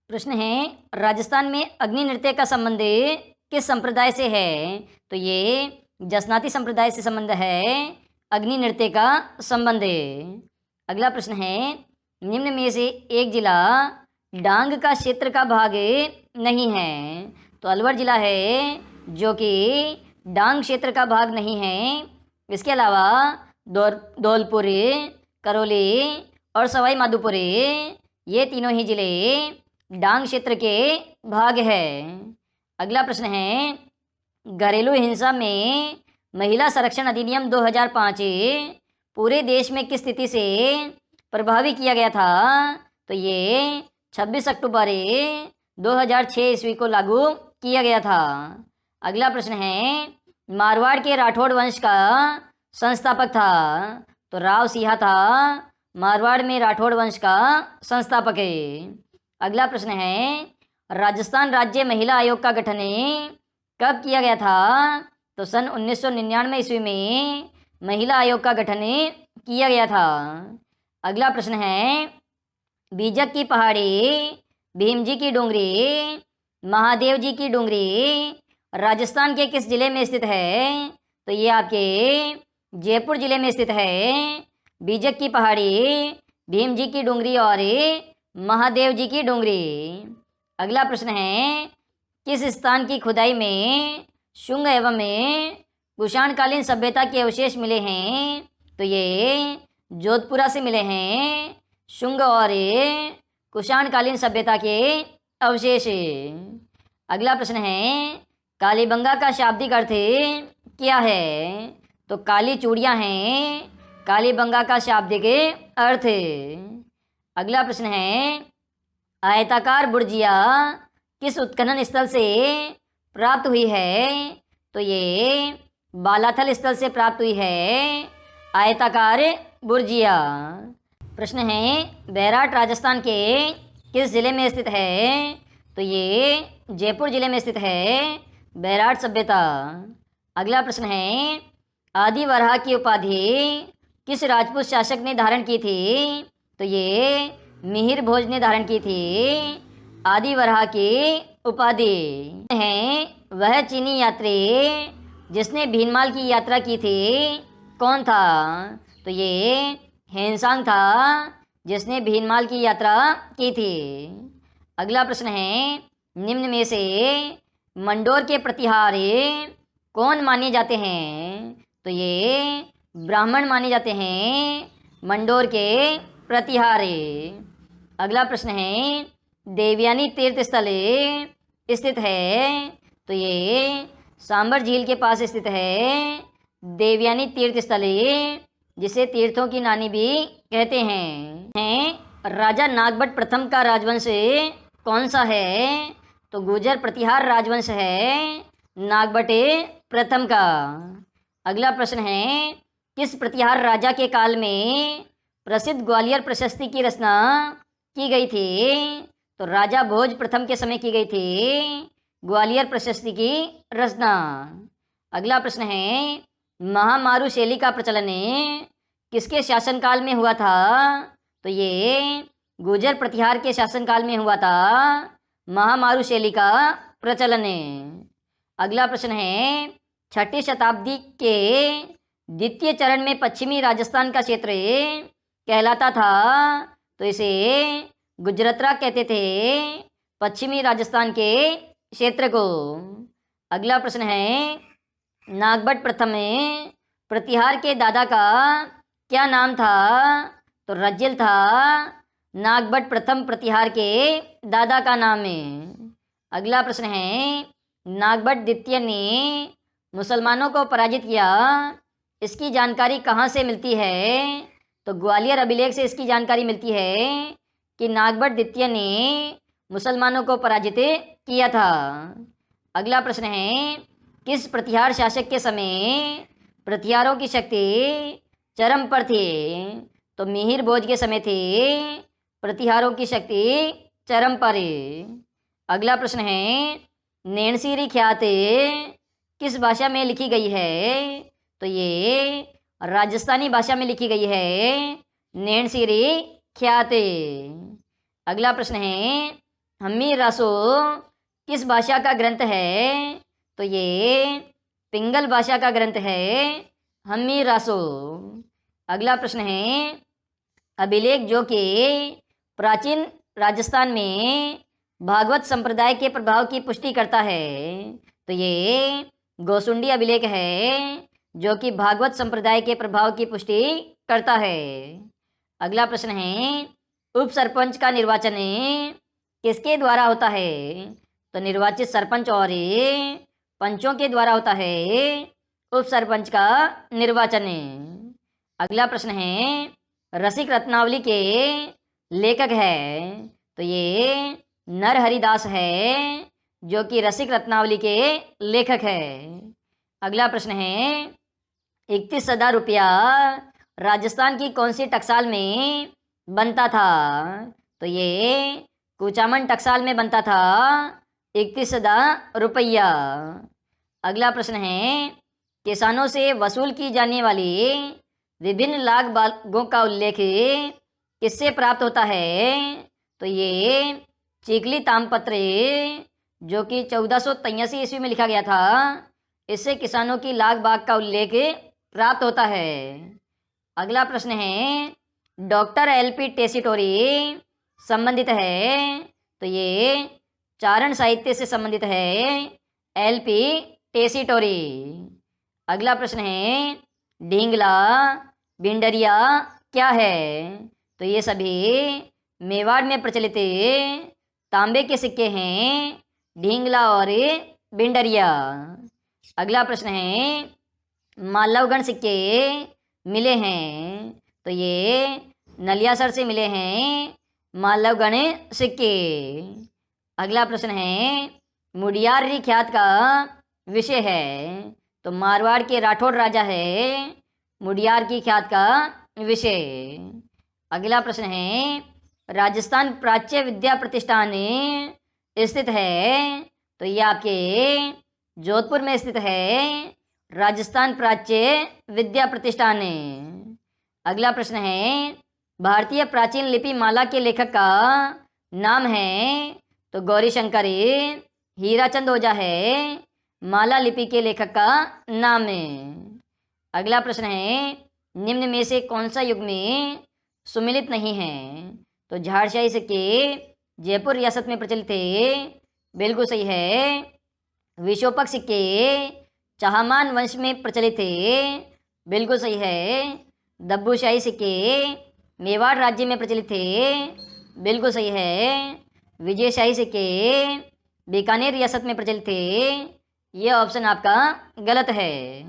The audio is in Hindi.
प्रश्न है, राजस्थान में अग्नि नृत्य का संबंध किस संप्रदाय से है? तो ये जसनाती संप्रदाय से संबंध है अग्नि नृत्य का संबंध। अगला प्रश्न है, निम्न में से एक जिला डांग का क्षेत्र का भाग नहीं है। तो अलवर जिला है जो कि डांग क्षेत्र का भाग नहीं है। इसके अलावा धौलपुर, करौली और सवाई माधोपुर, ये तीनों ही जिले डांग क्षेत्र के भाग है। अगला प्रश्न है, घरेलू हिंसा में महिला संरक्षण अधिनियम 2005 पूरे देश में किस स्थिति से प्रभावी किया गया था? तो ये 26 अक्टूबर 2006 ईस्वी को लागू किया गया था। अगला प्रश्न है, मारवाड़ के राठौड़ वंश का संस्थापक था। तो राव सिंह था मारवाड़ में राठौड़ वंश का संस्थापक है। अगला प्रश्न है, राजस्थान राज्य महिला आयोग का गठन कब किया गया था? तो सन 1999 ईस्वी में महिला आयोग का गठन किया गया था। अगला प्रश्न है, बीजक की पहाड़ी, भीम जी की डूंगरी, महादेव जी की डूंगरी राजस्थान के किस जिले में स्थित है? तो ये आपके जयपुर जिले में स्थित है। बीजक की पहाड़ी, भीम जी की डूंगरी और महादेव जी की डूंगरी। अगला प्रश्न है, किस स्थान की खुदाई में शुंग एवं कुषाणकालीन सभ्यता के अवशेष मिले हैं? तो ये जोधपुरा से मिले हैं शुंग और कुषाणकालीन सभ्यता के अवशेष। अगला प्रश्न है, कालीबंगा का शाब्दिक अर्थ क्या है? तो काली चूड़ियाँ हैं कालीबंगा का शाब्दिक अर्थ। अगला प्रश्न है, आयताकार बुर्जिया किस उत्खनन स्थल से प्राप्त हुई है? तो ये बालाथल स्थल से प्राप्त हुई है आयताकार बुर्जिया। प्रश्न है, बैराट राजस्थान के किस जिले में स्थित है? तो ये जयपुर जिले में स्थित है बैराट सभ्यता। अगला प्रश्न है, आदि वराह की उपाधि किस राजपूत शासक ने धारण की थी? तो ये मिहिर भोज ने धारण की थी आदि वराह की उपाधि। है वह चीनी यात्री जिसने भीनमाल की यात्रा की थी, कौन था? तो ये हेनसांग था जिसने भीनमाल की यात्रा की थी। अगला प्रश्न है, निम्न में से मंडोर के प्रतिहार कौन माने जाते हैं? तो ये ब्राह्मण माने जाते हैं मंडोर के प्रतिहार। अगला प्रश्न है, देवयानी तीर्थ स्थल स्थित है? तो ये सांबर झील के पास स्थित है देवयानी तीर्थ स्थल, जिसे तीर्थों की नानी भी कहते हैं। राजा नागभट्ट प्रथम का राजवंश कौन सा है? तो गुर्जर प्रतिहार राजवंश है नागभट्ट प्रथम का। अगला प्रश्न है, किस प्रतिहार राजा के काल में प्रसिद्ध ग्वालियर प्रशस्ति की रचना की गई थी? तो राजा भोज प्रथम के समय की गई थी ग्वालियर प्रशस्ति की रचना। अगला प्रश्न है, महामारु शैली का प्रचलन किसके शासनकाल में हुआ था? तो ये गुर्जर प्रतिहार के शासनकाल में हुआ था महामारु शैली का प्रचलन। अगला प्रश्न है, 6ठी शताब्दी के द्वितीय चरण में पश्चिमी राजस्थान का क्षेत्र कहलाता था। तो इसे गुजरातरा कहते थे पश्चिमी राजस्थान के क्षेत्र को। अगला प्रश्न है, नागभट्ट प्रथम प्रतिहार के दादा का क्या नाम था? तो रज्जिल था नागभट्ट प्रथम प्रतिहार के दादा का नाम है। अगला प्रश्न है, नागभट्ट द्वितीय ने मुसलमानों को पराजित किया, इसकी जानकारी कहाँ से मिलती है? तो ग्वालियर अभिलेख से इसकी जानकारी मिलती है कि नागभट्ट द्वितीय ने मुसलमानों को पराजित किया था। अगला प्रश्न है, किस प्रतिहार शासक के समय प्रतिहारों की शक्ति चरम पर थी? तो मिहिर भोज के समय थी प्रतिहारों की शक्ति चरम पर। अगला प्रश्न है, नैनसीरी ख्यात किस भाषा में लिखी गई है? तो ये राजस्थानी भाषा में लिखी गई है नैनसीरी ख्यात। अगला प्रश्न है, हम्मी रासो किस भाषा का ग्रंथ है? तो ये पिंगल भाषा का ग्रंथ है हम्मी रासो। अगला प्रश्न है, अभिलेख जो कि प्राचीन राजस्थान में भागवत संप्रदाय के प्रभाव की पुष्टि करता है। तो ये गोसुंडी अभिलेख है जो कि भागवत संप्रदाय के प्रभाव की पुष्टि करता है। अगला प्रश्न है, उप सरपंच का निर्वाचन किसके द्वारा होता है? तो निर्वाचित सरपंच और पंचों के द्वारा होता है उप सरपंच का निर्वाचन। अगला प्रश्न है, रसिक रत्नावली के लेखक है? तो ये नरहरिदास है जो कि रसिक रत्नावली के लेखक है। अगला प्रश्न है, 31,000 रुपया राजस्थान की कौन सी टकसाल में बनता था? तो ये कुचामन टकसाल में बनता था 31,000 रुपया। अगला प्रश्न है, किसानों से वसूल की जाने वाली विभिन्न लाग बागों का उल्लेख किससे प्राप्त होता है? तो ये चिकली तामपत्र जो कि 1483 ईस्वी में लिखा गया था, इससे किसानों की लाग बाग का उल्लेख प्राप्त होता है। अगला प्रश्न है, डॉक्टर एल.पी. टेसीटोरी संबंधित है? तो ये चारण साहित्य से संबंधित है एल.पी. टेसीटोरी। अगला प्रश्न है, ढींगला भिंडरिया क्या है? तो ये सभी मेवाड़ में प्रचलित तांबे के सिक्के हैं, ढींगला और भिंडरिया। अगला प्रश्न है, मालवगढ़ सिक्के मिले हैं? तो ये नलियासर से मिले हैं मालवगढ़ सिक्के। अगला प्रश्न है, मुडियारी ख्यात का विषय है? तो मारवाड़ के राठौड़ राजा है मुडियार की ख्यात का विषय। अगला प्रश्न है, राजस्थान प्राच्य विद्या प्रतिष्ठान स्थित है? तो ये आपके जोधपुर में स्थित है राजस्थान प्राच्य विद्या प्रतिष्ठान। अगला प्रश्न है, भारतीय प्राचीन लिपि माला के लेखक का नाम है? तो गौरीशंकर हीराचंद ओझा है माला लिपि के लेखक का नाम है। अगला प्रश्न है, निम्न में से कौन सा युग में सुमिलित नहीं है? तो झाड़शाही सिक्के जयपुर रियासत में प्रचलित थे, बिल्कुल सही है। विशोपक सिक्के चाहमान वंश में प्रचलित थे, बिल्कुल सही है। दब्बूशाही सिक्के मेवाड़ राज्य में प्रचलित थे, बिल्कुल सही है। विजयशाही सिक्के बीकानेर रियासत में प्रचलित थे, यह ऑप्शन आपका गलत है।